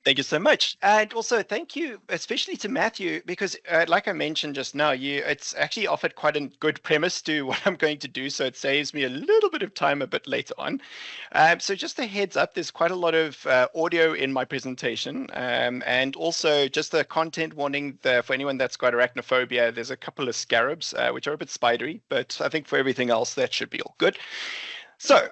Thank you so much. And also thank you, especially to Matthew, because like I mentioned just now, it's actually offered quite a good premise to what I'm going to do. So it saves me a little bit of time a bit later on. So just a heads up, there's quite a lot of audio in my presentation. And also just a content warning for anyone that's got arachnophobia, there's a couple of scarabs, which are a bit spidery, but I think for everything else, that should be all good. So,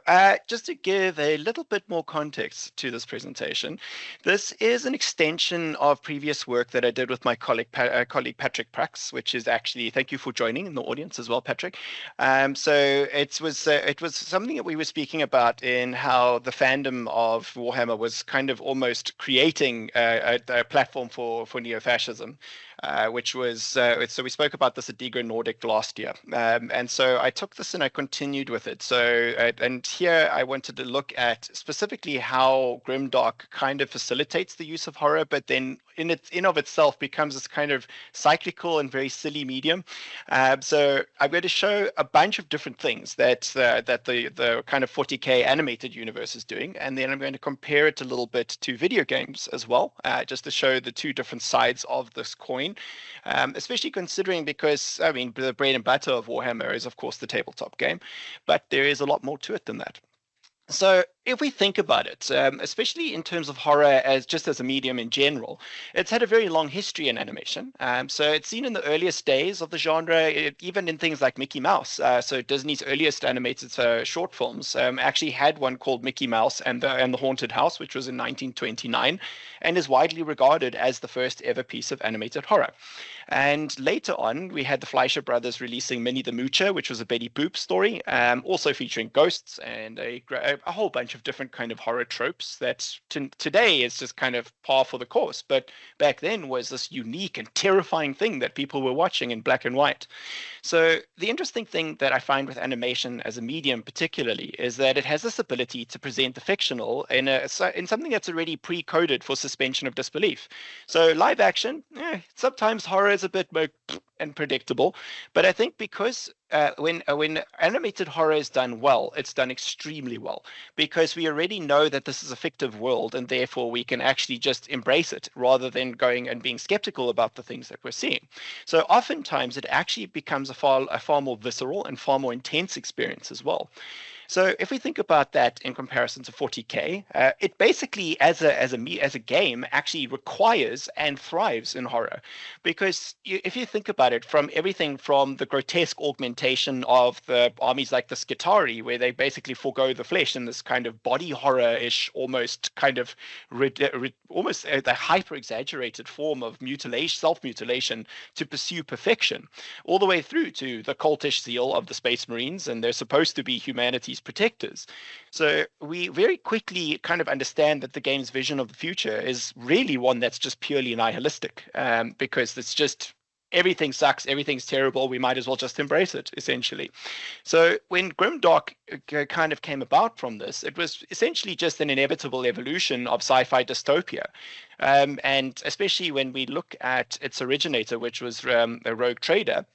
just to give a little bit more context to this presentation, this is an extension of previous work that I did with my colleague Patrick Prax, which is actually, thank you for joining in the audience as well, Patrick. So it was something that we were speaking about in how the fandom of Warhammer was kind of almost creating a platform for neo-fascism. Which was so we spoke about this at Degro Nordic last year, and so I took this and I continued with it. So and here I wanted to look at specifically how Grimdark kind of facilitates the use of horror, but then in of itself becomes this kind of cyclical and very silly medium. So I'm going to show a bunch of different things that the kind of 40K animated universe is doing, and then I'm going to compare it a little bit to video games as well, just to show the two different sides of this coin. Especially considering because, I mean, the bread and butter of Warhammer is, of course, the tabletop game, but there is a lot more to it than that. So if we think about it, especially in terms of horror as just as a medium in general, it's had a very long history in animation. So it's seen in the earliest days of the genre, even in things like Mickey Mouse. So Disney's earliest animated short films actually had one called Mickey Mouse and the Haunted House, which was in 1929, and is widely regarded as the first ever piece of animated horror. And later on, we had the Fleischer brothers releasing Minnie the Moocher, which was a Betty Boop story, also featuring ghosts and a whole bunch of different kind of horror tropes that today is just kind of par for the course. But back then was this unique and terrifying thing that people were watching in black and white. So the interesting thing that I find with animation as a medium particularly is that it has this ability to present the fictional in something that's already pre-coded for suspension of disbelief. So live action, sometimes horror is a bit more and predictable, but I think because when animated horror is done well, it's done extremely well because we already know that this is a fictive world, and therefore we can actually just embrace it rather than going and being skeptical about the things that we're seeing. So oftentimes it actually becomes a far more visceral and far more intense experience as well. So if we think about that in comparison to 40K, it basically, as a game, actually requires and thrives in horror, because if you think about it, from everything from the grotesque augmentation of the armies like the Skitarii, where they basically forego the flesh in this kind of body horror-ish, almost kind of almost a hyper exaggerated form of mutilation, self-mutilation to pursue perfection, all the way through to the cultish zeal of the Space Marines, and they're supposed to be humanity's protectors. So we very quickly kind of understand that the game's vision of the future is really one that's just purely nihilistic, because it's just everything sucks, everything's terrible, we might as well just embrace it, essentially. So when Grimdark kind of came about from this, it was essentially just an inevitable evolution of sci-fi dystopia. And especially when we look at its originator, which was a rogue trader,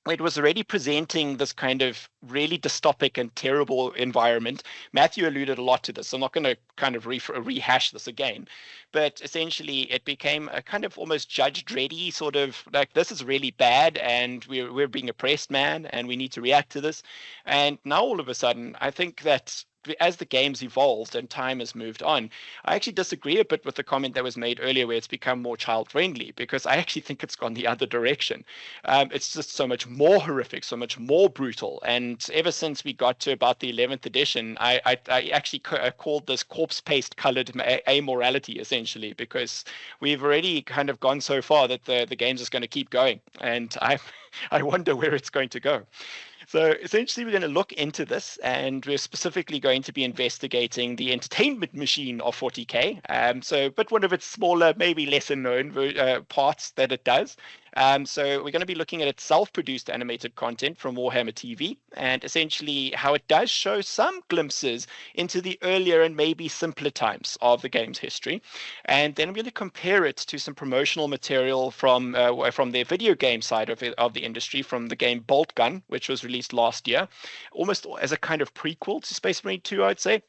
it was already presenting this kind of really dystopic and terrible environment. Matthew alluded a lot to this, so I'm not going to kind of rehash this again. But essentially, it became a kind of almost Judge Dreddy sort of like, this is really bad, and we're being oppressed, man, and we need to react to this. And now all of a sudden, I think that as the game's evolved and time has moved on, I actually disagree a bit with the comment that was made earlier where it's become more child-friendly, because I actually think it's gone the other direction. It's just so much more horrific, so much more brutal. And ever since we got to about the 11th edition, I actually called this corpse-paste colored amorality, essentially, because we've already kind of gone so far that the game's just going to keep going. And I wonder where it's going to go. So essentially, we're going to look into this, and we're specifically going to be investigating the entertainment machine of 40K. But one of its smaller, maybe lesser known parts that it does. So we're going to be looking at its self-produced animated content from Warhammer TV, and essentially how it does show some glimpses into the earlier and maybe simpler times of the game's history. And then I'm going to compare it to some promotional material from their video game side of the industry, from the game Bolt Gun, which was released last year, almost as a kind of prequel to Space Marine 2, I'd say.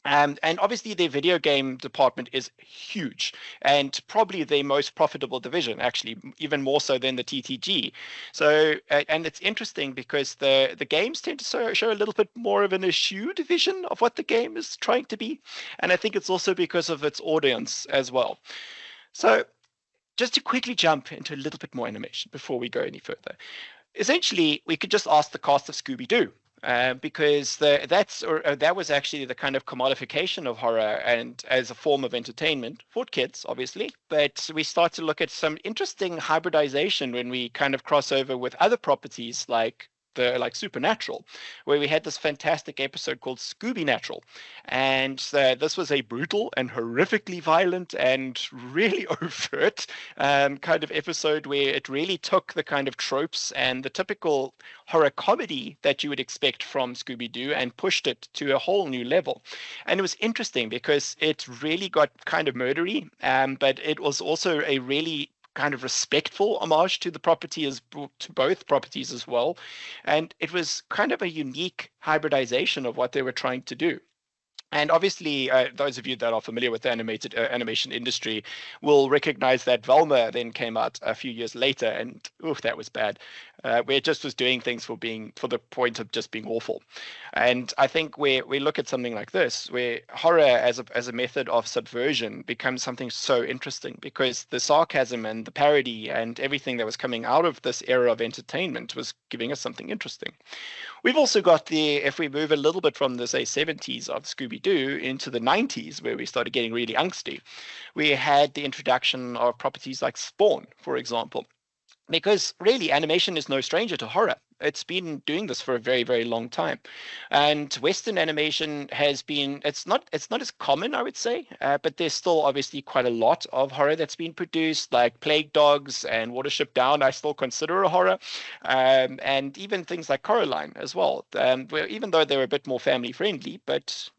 And obviously their video game department is huge and probably their most profitable division, actually, even more so than the TTG. So, and it's interesting because the games tend to show a little bit more of an eschewed vision of what the game is trying to be. And I think it's also because of its audience as well. So, just to quickly jump into a little bit more animation before we go any further. Essentially, we could just ask the cast of Scooby-Doo, because that was actually the kind of commodification of horror and as a form of entertainment for kids, obviously. But we start to look at some interesting hybridization when we kind of cross over with other properties like Supernatural, where we had this fantastic episode called Scooby Natural, and this was a brutal and horrifically violent and really overt kind of episode where it really took the kind of tropes and the typical horror comedy that you would expect from Scooby-Doo and pushed it to a whole new level. And it was interesting because it really got kind of murdery, but it was also a really kind of respectful homage to the property to both properties as well. And it was kind of a unique hybridization of what they were trying to do. And obviously, those of you that are familiar with the animated animation industry will recognize that Velma then came out a few years later, and oof, that was bad. Where it just was doing things for the point of just being awful. And I think where we look at something like this, where horror as a method of subversion becomes something so interesting because the sarcasm and the parody and everything that was coming out of this era of entertainment was giving us something interesting. We've also got if we move a little bit from the, say, 70s of Scooby-Doo into the 90s, where we started getting really angsty, we had the introduction of properties like Spawn, for example. Because really, animation is no stranger to horror. It's been doing this for a very, very long time. And Western animation it's not as common, I would say, but there's still obviously quite a lot of horror that's been produced, like Plague Dogs and Watership Down, I still consider a horror. And even things like Coraline as well, where even though they're a bit more family friendly, but,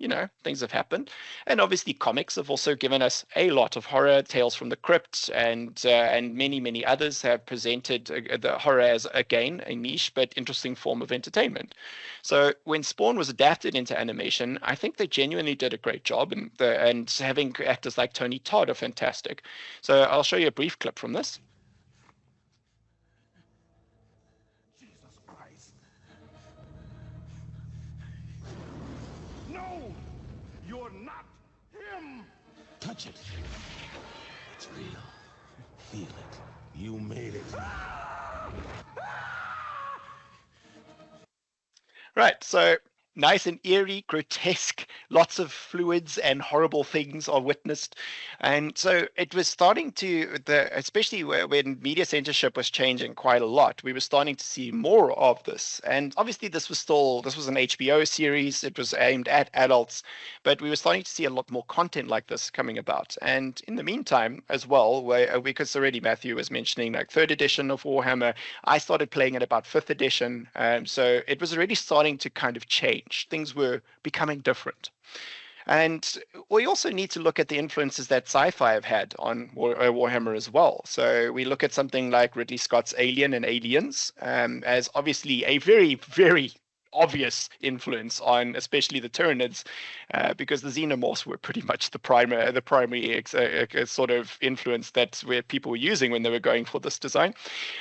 things have happened. And obviously comics have also given us a lot of horror, Tales from the Crypt, and many, many others have presented the horror as, again, a niche, but interesting form of entertainment. So when Spawn was adapted into animation, I think they genuinely did a great job, and having actors like Tony Todd are fantastic. So I'll show you a brief clip from this. Jesus Christ. No! You're not him! Touch it. It's real. Feel it. You made it. Right, so nice and eerie, grotesque, lots of fluids and horrible things are witnessed. And so it was starting especially when media censorship was changing quite a lot, we were starting to see more of this. And obviously this was an HBO series, it was aimed at adults, but we were starting to see a lot more content like this coming about. And in the meantime as well, because already Matthew was mentioning like 3rd edition of Warhammer, I started playing at about 5th edition. So it was already starting to kind of change. Things were becoming different. And we also need to look at the influences that sci-fi have had on Warhammer as well. So we look at something like Ridley Scott's Alien and Aliens as obviously a very, very obvious influence on especially the Tyranids, because the xenomorphs were pretty much the primary sort of influence where people were using when they were going for this design.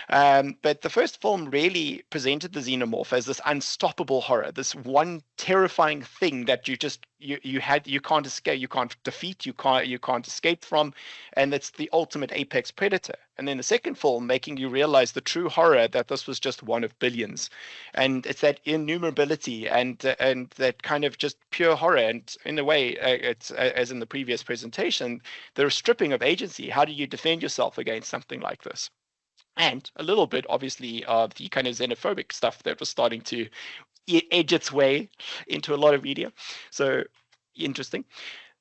But the first film really presented the xenomorph as this unstoppable horror, this one terrifying thing that you can't escape, you can't defeat, you can't escape from, and it's the ultimate apex predator. And then the second film making you realize the true horror that this was just one of billions, and it's that innumerability and that kind of just pure horror. And in a way, it's as in the previous presentation, the stripping of agency. How do you defend yourself against something like this? And a little bit, obviously, of the kind of xenophobic stuff that was starting to edge its way into a lot of media. So interesting.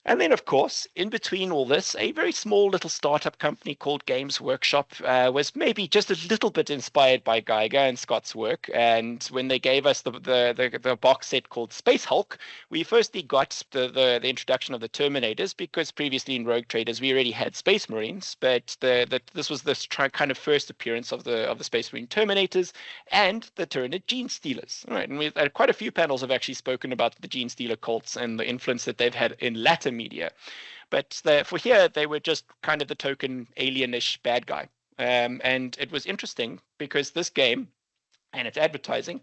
And then, of course, in between all this, a very small little startup company called Games Workshop was maybe just a little bit inspired by Geiger and Scott's work. And when they gave us the box set called Space Hulk, we firstly got the introduction of the Terminators, because previously in Rogue Traders we already had Space Marines, but this was this kind of first appearance of the Space Marine Terminators and the Tyranid Gene Stealers. All right, and we've had quite a few panels have actually spoken about the Gene Stealer cults and the influence that they've had in latter media. But for here, they were just kind of the token alienish bad guy. And it was interesting because this game and its advertising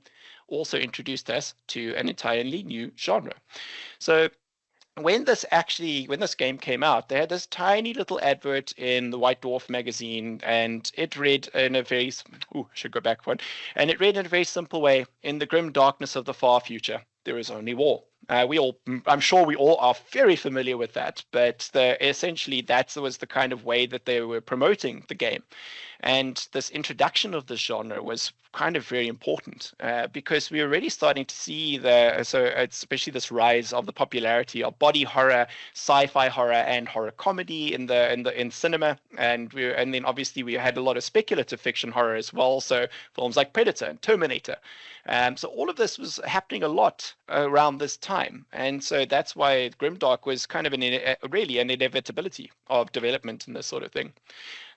also introduced us to an entirely new genre. So when this game came out, they had this tiny little advert in the White Dwarf magazine, and it read in a very should go back one, and it read in a very simple way: in the grim darkness of the far future, there is only war. I'm sure we all are very familiar with that, but essentially that was the kind of way that they were promoting the game. And this introduction of this genre was kind of very important because we're already starting to see especially this rise of the popularity of body horror, sci-fi horror, and horror comedy in cinema, and then obviously we had a lot of speculative fiction horror as well. So films like Predator and Terminator. So all of this was happening a lot around this time, and so that's why Grimdark was kind of really an inevitability of development and this sort of thing.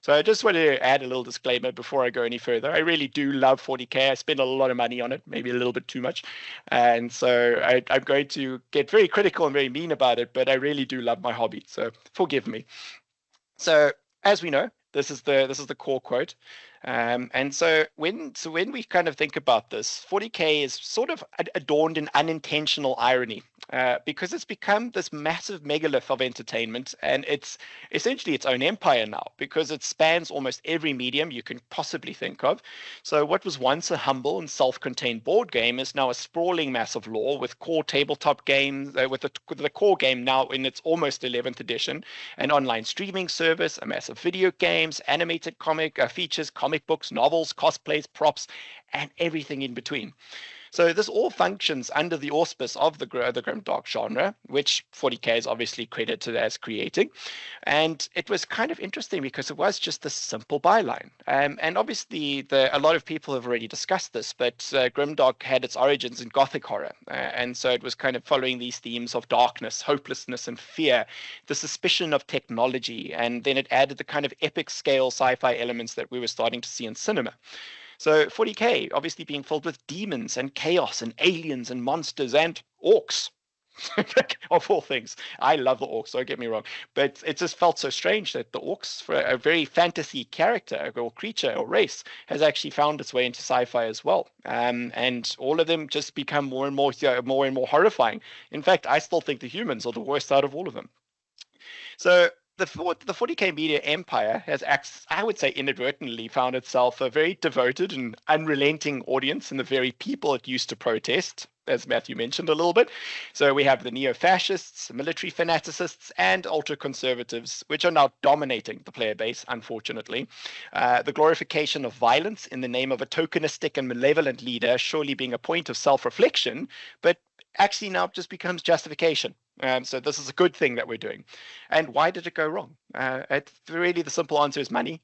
So I just want to add a little disclaimer before I go any further. I really do love 40K. I spend a lot of money on it, maybe a little bit too much. And so I'm going to get very critical and very mean about it, but I really do love my hobby. So forgive me. So as we know, this is the core quote. And so when we kind of think about this, 40K is sort of adorned in unintentional irony because it's become this massive megalith of entertainment, and it's essentially its own empire now because it spans almost every medium you can possibly think of. So what was once a humble and self-contained board game is now a sprawling mass of lore with core tabletop games, with the core game now in its almost 11th edition, an online streaming service, a massive video games, animated comic features, comic books, novels, cosplays, props, and everything in between. So this all functions under the auspice of the Grimdark genre, which 40K is obviously credited as creating. And it was kind of interesting because it was just this simple byline. And obviously a lot of people have already discussed this, but Grimdark had its origins in Gothic horror. And so it was kind of following these themes of darkness, hopelessness, and fear, the suspicion of technology, and then it added the kind of epic scale sci-fi elements that we were starting to see in cinema. So 40K obviously being filled with demons and chaos and aliens and monsters and orcs. Of all things. I love the orcs, don't get me wrong. But it just felt so strange that the orcs, for a very fantasy character or creature or race, has actually found its way into sci-fi as well. And all of them just become more and more horrifying. In fact, I still think the humans are the worst out of all of them. So the 40K media empire has, I would say, inadvertently found itself a very devoted and unrelenting audience in the very people it used to protest, as Matthew mentioned a little bit. So we have the neo-fascists, military fanaticists, and ultra-conservatives, which are now dominating the player base, unfortunately. The glorification of violence in the name of a tokenistic and malevolent leader surely being a point of self-reflection, but actually now just becomes justification. So this is a good thing that we're doing. And why did it go wrong? Really, the simple answer is money.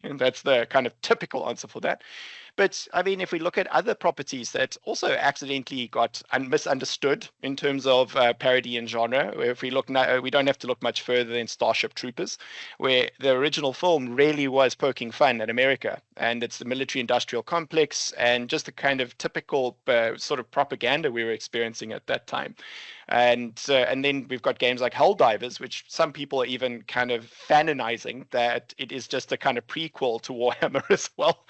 And that's the kind of typical answer for that. But I mean, if we look at other properties that also accidentally got misunderstood in terms of parody and genre, if we look now, we don't have to look much further than Starship Troopers, where the original film really was poking fun at America, and it's the military-industrial complex and just the kind of typical sort of propaganda we were experiencing at that time. And then we've got games like Helldivers, which some people are even kind of fanonizing that it is just a kind of prequel to Warhammer as well,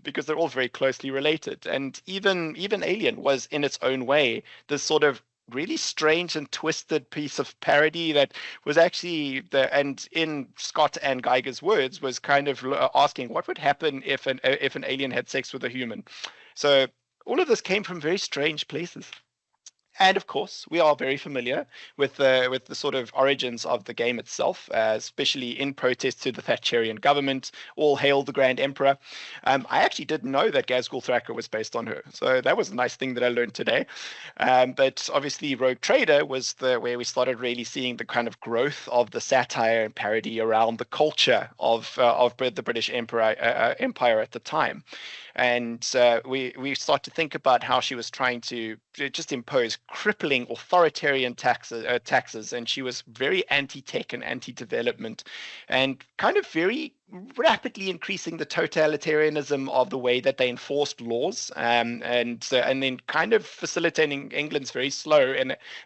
because they're all very closely related. And even Alien was, in its own way, this sort of really strange and twisted piece of parody that was actually and in Scott and Geiger's words, was kind of asking what would happen if an alien had sex with a human. So all of this came from very strange places. And of course, we are very familiar with the sort of origins of the game itself, especially in protest to the Thatcherian government. All hail the Grand Emperor. I actually didn't know that Ghazghkull Thraka was based on her, so that was a nice thing that I learned today. But obviously, Rogue Trader was where we started really seeing the kind of growth of the satire and parody around the culture of the British Empire at the time. And we start to think about how she was trying to just impose crippling authoritarian taxes, and she was very anti-tech and anti-development, and kind of very rapidly increasing the totalitarianism of the way that they enforced laws, and then kind of facilitating England's very slow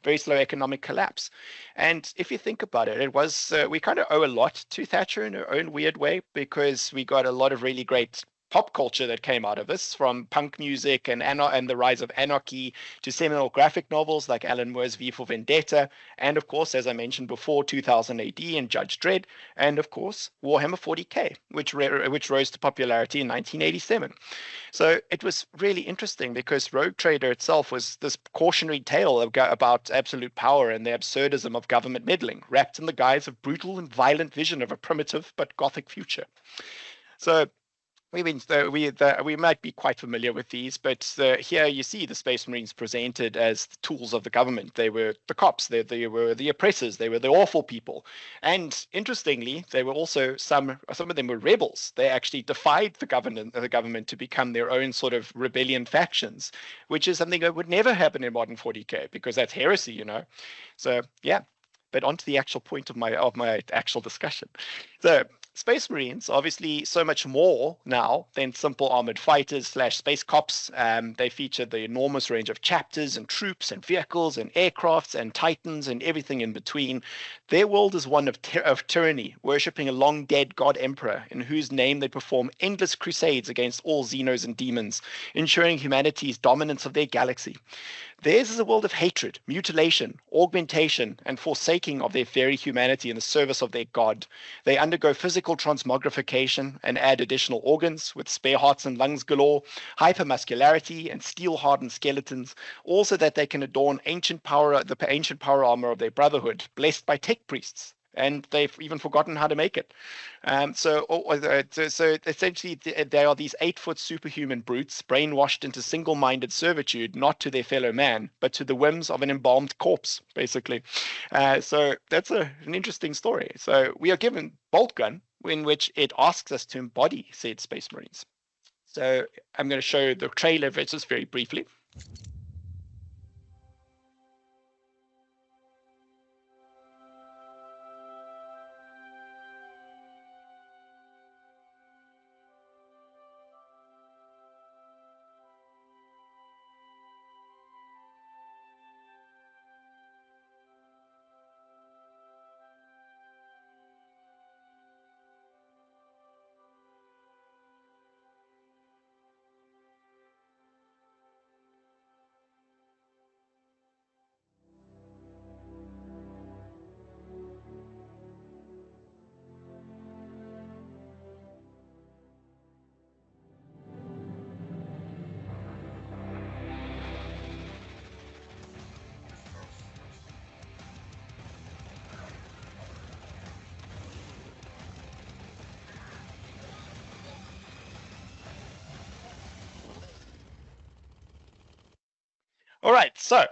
economic collapse. And if you think about it, it was we kind of owe a lot to Thatcher in her own weird way, because we got a lot of really great pop culture that came out of this, from punk music and the rise of anarchy to seminal graphic novels like Alan Moore's V for Vendetta, and of course, as I mentioned before, 2000 AD and Judge Dredd, and of course, Warhammer 40K, which rose to popularity in 1987. So it was really interesting because Rogue Trader itself was this cautionary tale about absolute power and the absurdism of government meddling, wrapped in the guise of brutal and violent vision of a primitive but gothic future. So we might be quite familiar with these, but here you see the Space Marines presented as the tools of the government. They were the cops, they were the oppressors, they were the awful people. And interestingly, they were also some of them were rebels. They actually defied the government to become their own sort of rebellion factions, which is something that would never happen in modern 40K, because that's heresy, you know. So yeah. But on to the actual point of my actual discussion. So Space Marines, obviously so much more now than simple armored fighters / space cops. They feature the enormous range of chapters and troops and vehicles and aircrafts and titans and everything in between. Their world is one of tyranny, worshipping a long-dead god emperor in whose name they perform endless crusades against all Xenos and demons, ensuring humanity's dominance of their galaxy. Theirs is a world of hatred, mutilation, augmentation, and forsaking of their very humanity in the service of their god. They undergo physical transmogrification and add additional organs with spare hearts and lungs galore, hypermuscularity, and steel-hardened skeletons, all so that they can adorn the ancient power armor of their brotherhood, blessed by tech priests. And they've even forgotten how to make it. So essentially, they are these 8-foot superhuman brutes, brainwashed into single-minded servitude, not to their fellow man, but to the whims of an embalmed corpse, basically. So that's an interesting story. So we are given Bolt Gun, in which it asks us to embody said Space Marines. So I'm going to show the trailer just very briefly. All right, so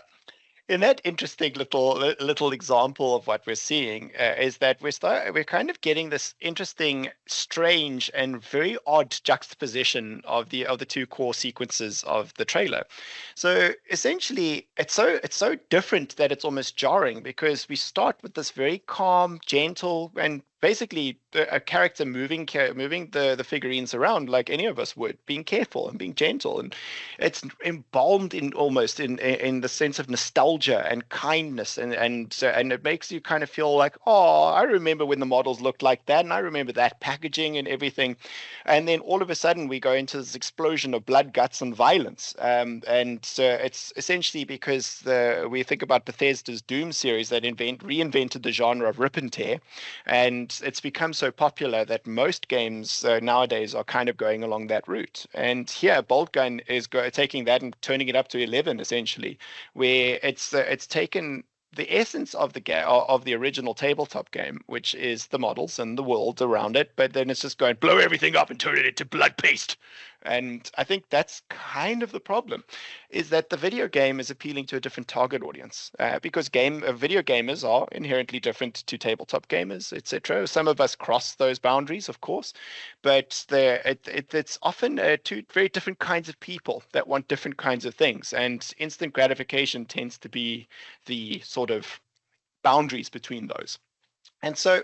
in that interesting little example of what we're seeing is that we're kind of getting this interesting, strange, and very odd juxtaposition of the two core sequences of the trailer. So essentially, it's so different that it's almost jarring, because we start with this very calm, gentle, and basically a character moving the figurines around like any of us would, being careful and being gentle, and it's embalmed in almost in the sense of nostalgia and kindness, and it makes you kind of feel like, oh, I remember when the models looked like that, and I remember that packaging and everything. And then all of a sudden we go into this explosion of blood, guts, and violence, and it's essentially because we think about Bethesda's Doom series that reinvented the genre of rip and tear, and and it's become so popular that most games nowadays are kind of going along that route. And here, Bolt Gun is taking that and turning it up to 11 essentially, where it's taken the essence of the original tabletop game, which is the models and the world around it, but then it's just going blow everything up and turn it into blood paste. And I think that's kind of the problem, is that the video game is appealing to a different target audience, because video gamers are inherently different to tabletop gamers, etc. Some of us cross those boundaries, of course, but it's often two very different kinds of people that want different kinds of things, and instant gratification tends to be the sort of boundaries between those. And so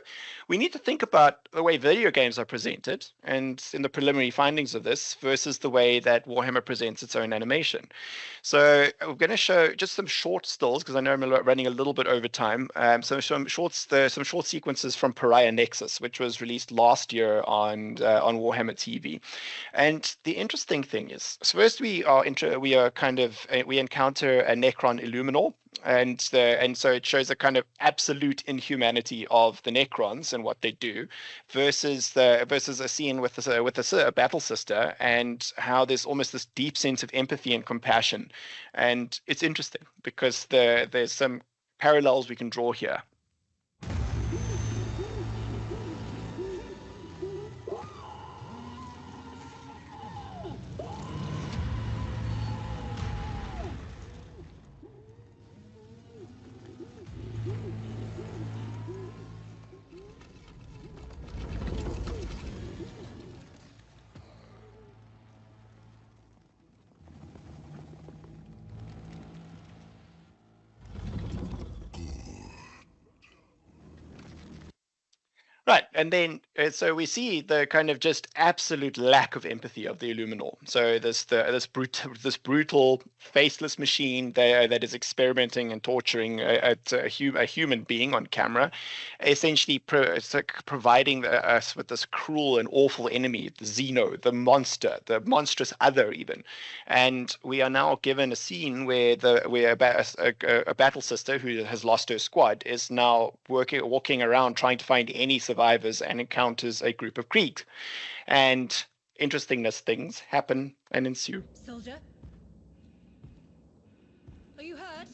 we need to think about the way video games are presented and in the preliminary findings of this versus the way that Warhammer presents its own animation. So I'm going to show just some short stills because I know I'm running a little bit over time. So some short sequences from Pariah Nexus, which was released last year on Warhammer TV. And the interesting thing is, so first we encounter a Necron Illuminor. And so it shows a kind of absolute inhumanity of the Necrons and what they do, versus a scene with a battle sister, and how there's almost this deep sense of empathy and compassion. And it's interesting because there's some parallels we can draw here. Right, and then so we see the kind of just absolute lack of empathy of the Illuminor. So this brutal, faceless machine that is experimenting and torturing a human being on camera, essentially providing us with this cruel and awful enemy, the Xeno, the monster, the monstrous other even. And we are now given a scene where a battle sister who has lost her squad is now walking around trying to find any survivors and encounters a group of Kriegs. And interestingness things happen and ensue. Soldier? Are you hurt?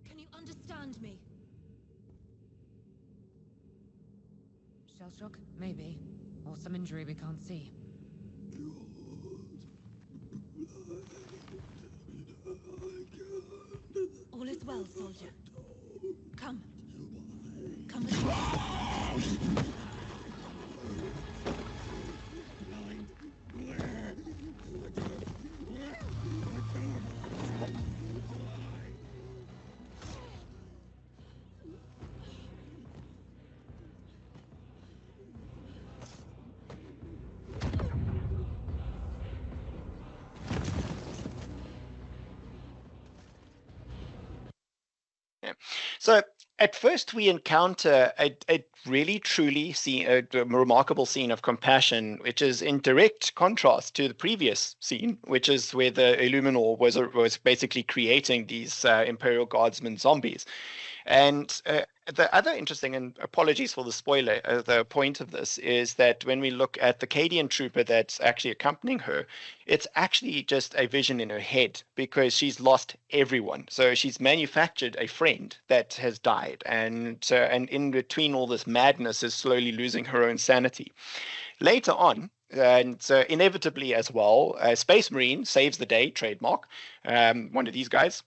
Can you understand me? Shell shock? Maybe. Or some injury we can't see. All is well, soldier. Come. Come with me. So at first we encounter a really truly a remarkable scene of compassion, which is in direct contrast to the previous scene, which is where the Illuminor was basically creating these Imperial Guardsmen zombies. And the other interesting, and apologies for the spoiler, the point of this is that when we look at the Cadian trooper that's actually accompanying her, it's actually just a vision in her head because she's lost everyone. So she's manufactured a friend that has died, and in between all this madness is slowly losing her own sanity. Later on, and inevitably as well, Space Marine saves the day, trademark, one of these guys.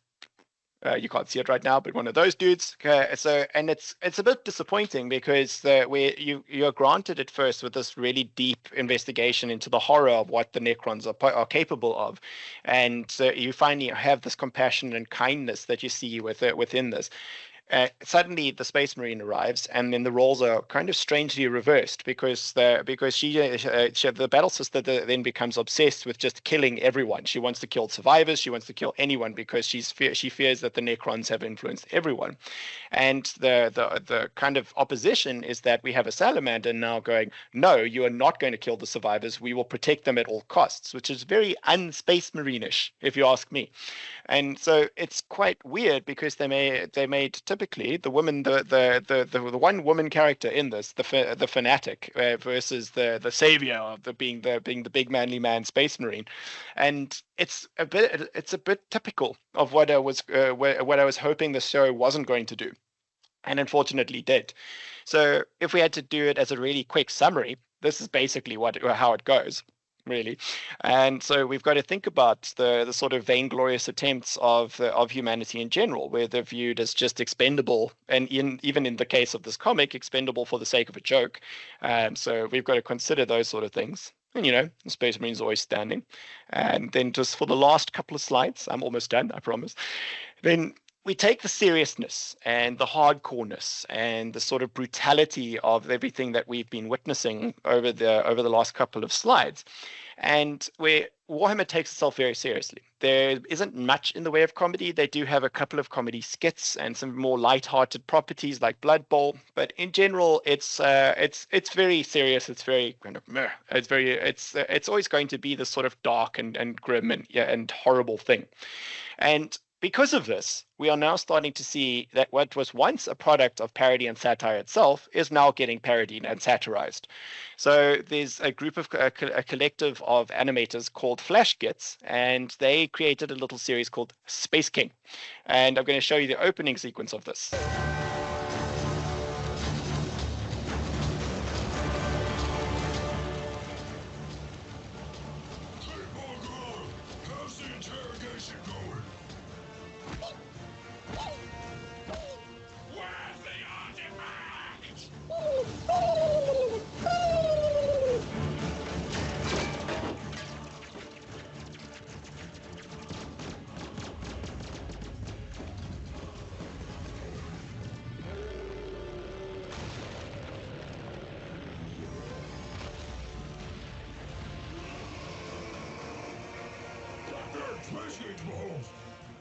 You can't see it right now, but one of those dudes. And it's a bit disappointing because you're granted at first with this really deep investigation into the horror of what the Necrons are capable of, and you finally have this compassion and kindness that you see within this. Suddenly the Space Marine arrives, and then the roles are kind of strangely reversed because the battle sister then becomes obsessed with just killing everyone. She wants to kill survivors. She wants to kill anyone because she fears that the Necrons have influenced everyone. And the kind of opposition is that we have a salamander now going, no, you are not going to kill the survivors. We will protect them at all costs, which is very un-Space Marine-ish, if you ask me. And so it's quite weird because they made typically the woman, the one woman character in this, the fanatic versus the savior of being the big manly man Space Marine, and it's a bit typical of what I was hoping the show wasn't going to do, and unfortunately did. So if we had to do it as a really quick summary, this is basically how it goes, really. And so we've got to think about the sort of vainglorious attempts of humanity in general, where they're viewed as just expendable, and even in the case of this comic, expendable for the sake of a joke. So we've got to consider those sort of things. And, the Space Marine's always standing. And then just for the last couple of slides, I'm almost done, I promise. Then we take the seriousness and the hardcoreness and the sort of brutality of everything that we've been witnessing over the last couple of slides, and where Warhammer takes itself very seriously. There isn't much in the way of comedy. They do have a couple of comedy skits and some more light-hearted properties like Blood Bowl, but in general, it's very serious. It's very kind of meh. It's always going to be this sort of dark and grim and horrible thing, and because of this, we are now starting to see that what was once a product of parody and satire itself is now getting parodied and satirized. So there's a collective of animators called Flash Gits, and they created a little series called Space King. And I'm going to show you the opening sequence of this.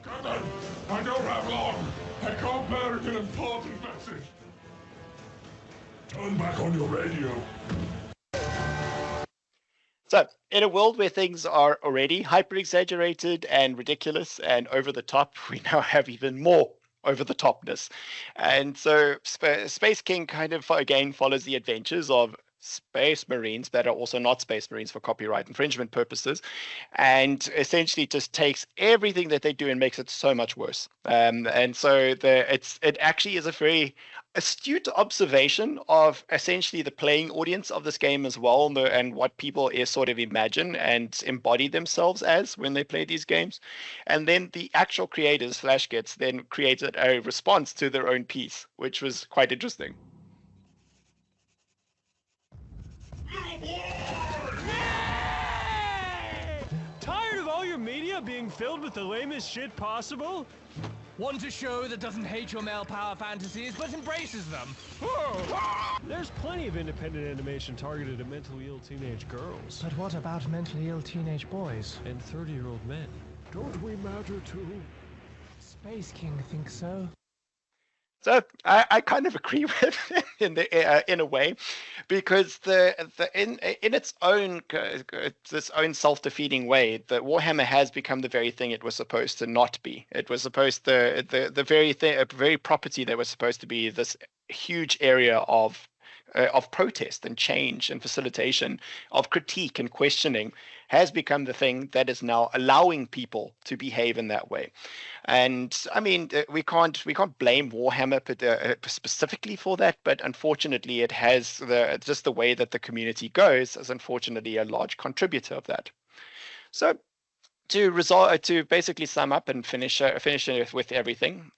Captain, I don't have long. I can't bear an important message. Turn back on your radio. So, in a world where things are already hyper-exaggerated and ridiculous and over the top, we now have even more over the topness. And so Space King kind of, again, follows the adventures of Space Marines that are also not Space Marines for copyright infringement purposes, and essentially just takes everything that they do and makes it so much worse. And so it actually is a very astute observation of essentially the playing audience of this game as well, and what people sort of imagine and embody themselves as when they play these games. And then the actual creators, Flash Gits, then created a response to their own piece, which was quite interesting. Tired of all your media being filled with the lamest shit possible? Want a show that doesn't hate your male power fantasies, but embraces them? There's plenty of independent animation targeted at mentally ill teenage girls. But what about mentally ill teenage boys? And 30-year-old men. Don't we matter too? Space King thinks so. So I kind of agree with it in a way, because in its own self-defeating way, the Warhammer has become the very thing it was supposed to not be. It was supposed to the very property that was supposed to be this huge area of protest and change and facilitation, of critique and questioning, has become the thing that is now allowing people to behave in that way. And I mean, we can't blame Warhammer specifically for that, but unfortunately, it has just the way that the community goes is unfortunately a large contributor of that. So, to basically sum up and finish it with everything,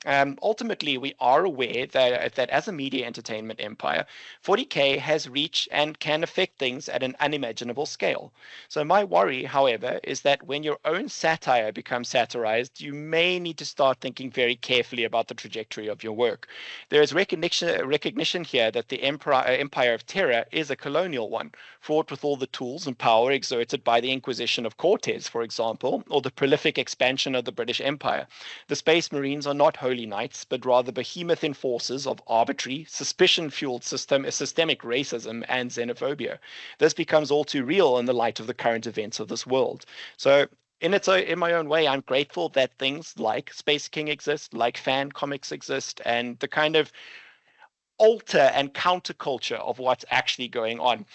ultimately we are aware that as a media entertainment empire, 40K has reach and can affect things at an unimaginable scale. So my worry, however, is that when your own satire becomes satirized, you may need to start thinking very carefully about the trajectory of your work. There is recognition here that the empire of terror is a colonial one, fraught with all the tools and power exerted by the Inquisition of Cortes, for example, or the prolific expansion of the British Empire. The Space Marines are not holy knights, but rather behemoth enforcers of arbitrary, suspicion-fueled systemic racism and xenophobia. This becomes all too real in the light of the current events of this world. So in my own way, I'm grateful that things like Space King exist, like fan comics exist, and the kind of alter and counterculture of what's actually going on.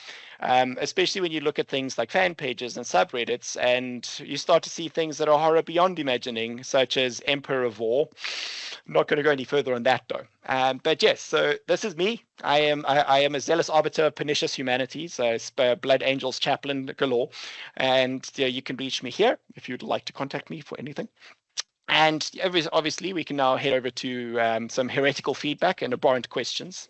Especially when you look at things like fan pages and subreddits, and you start to see things that are horror beyond imagining, such as Emperor of War. I'm not going to go any further on that though. But yes, so this is me. I am a zealous arbiter of pernicious humanities, Blood Angels chaplain galore, and you can reach me here if you'd like to contact me for anything. And obviously, we can now head over to some heretical feedback and abhorrent questions.